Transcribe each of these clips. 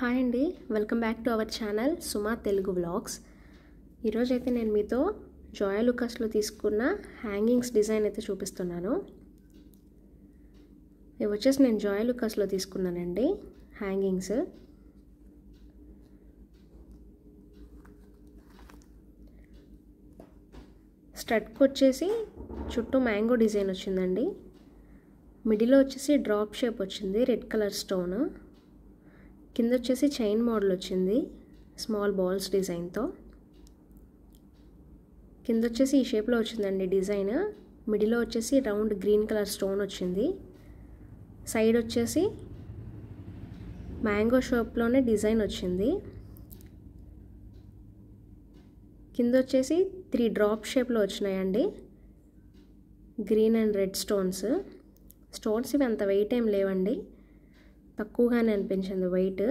Hi అండి, welcome back to our channel Suma Telugu vlogs. ఈరోజు అయితే నేను మీతో జాయ్ లుకాస్లో తీసుకున్న హ్యాంగింగ్స్ డిజైన్ అయితే చూపిస్తున్నాను. ఇవి వచ్చేసి నేను జాయ్ లుకాస్లో తీసుకున్నానండి హ్యాంగింగ్స్. స్టడ్కి వచ్చేసి చుట్టూ మ్యాంగో డిజైన్ వచ్చిందండి. మిడిల్లో వచ్చేసి డ్రాప్ షేప్ వచ్చింది, రెడ్ కలర్ స్టోన్. కింద వచ్చేసి చైన్ మోడల్ వచ్చింది స్మాల్ బాల్స్ డిజైన్తో. కింద వచ్చేసి ఈ షేప్లో వచ్చిందండి డిజైన్. మిడిల్లో వచ్చేసి రౌండ్ గ్రీన్ కలర్ స్టోన్ వచ్చింది. సైడ్ వచ్చేసి మ్యాంగో షేప్లోనే డిజైన్ వచ్చింది. కింద వచ్చేసి 3 డ్రాప్ షేప్లో వచ్చినాయండి, green and red stones. Stones ఇవి అంత వెయిట్ ఏం లేవండి, తక్కువగానే అనిపించింది వెయిట్.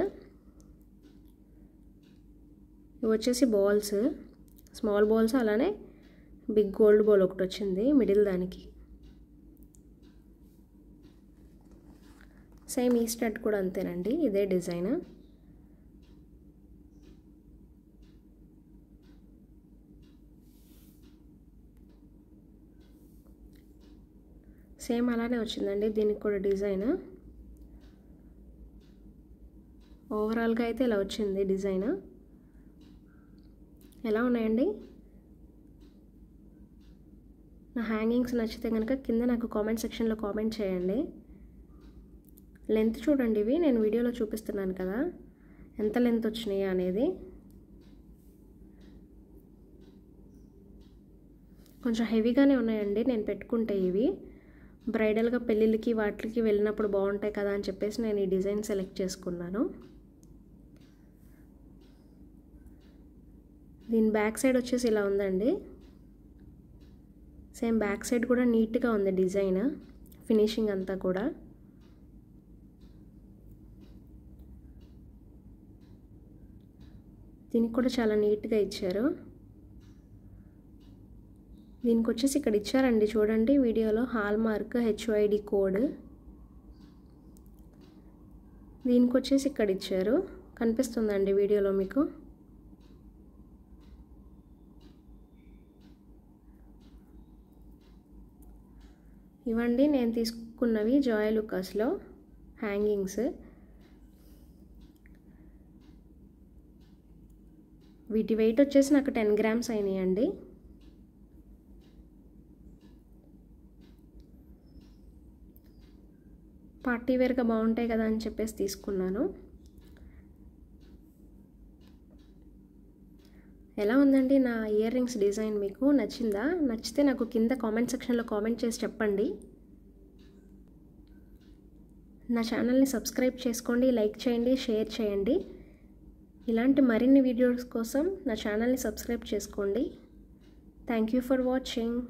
ఇవి వచ్చేసి బాల్స్, స్మాల్ బాల్స్, అలానే బిగ్ గోల్డ్ బాల్ ఒకటి వచ్చింది మిడిల్ దానికి. సేమ్ ఈ స్టడ్ కూడా అంతేనండి, ఇదే డిజైన్. సేమ్ అలానే వచ్చిందండి దీనికి కూడా డిజైన్. ఓవరాల్గా అయితే ఇలా వచ్చింది డిజైన్. ఎలా ఉన్నాయండి నా హ్యాంగింగ్స్? నచ్చితే కనుక కింద నాకు కామెంట్ సెక్షన్లో కామెంట్ చేయండి. లెంత్ చూడండి, ఇవి నేను వీడియోలో చూపిస్తున్నాను కదా ఎంత లెంత్ వచ్చినాయి అనేది. కొంచెం హెవీగానే ఉన్నాయండి నేను పెట్టుకుంటే. ఇవి బ్రైడల్గా పెళ్ళిళ్ళకి వాటికి వెళ్ళినప్పుడు బాగుంటాయి కదా అని చెప్పేసి నేను ఈ డిజైన్ సెలెక్ట్ చేసుకున్నాను. దీని బ్యాక్ సైడ్ వచ్చేసి ఇలా ఉందండి. సేమ్ బ్యాక్ సైడ్ కూడా నీట్గా ఉంది డిజైన్, ఫినిషింగ్ అంతా కూడా. దీనికి కూడా చాలా నీట్గా ఇచ్చారు. దీనికి వచ్చేసి ఇక్కడ ఇచ్చారండి చూడండి వీడియోలో, హాల్ మార్క్ HYD కోడ్. దీనికి వచ్చేసి ఇక్కడ ఇచ్చారు, కనిపిస్తుందండి వీడియోలో మీకు. ఇవండి నేను తీసుకున్నవి జాయ్ లుకాస్లో హ్యాంగింగ్స్. వీటి వెయిట్ వచ్చేసి నాకు 10 గ్రామ్స్ అయినాయండి. పార్టీ వేర్గా బాగుంటాయి కదా అని చెప్పేసి తీసుకున్నాను. ఎలా ఉందండి నా ఇయర్ రింగ్స్ డిజైన్? మీకు నచ్చిందా? నచ్చితే నాకు కింద కామెంట్ సెక్షన్లో కామెంట్ చేసి చెప్పండి. నా ఛానల్ని సబ్స్క్రైబ్ చేసుకోండి, లైక్ చేయండి, షేర్ చేయండి. ఇలాంటి మరిన్ని వీడియోస్ కోసం నా ఛానల్ని సబ్స్క్రైబ్ చేసుకోండి. Thank you for watching.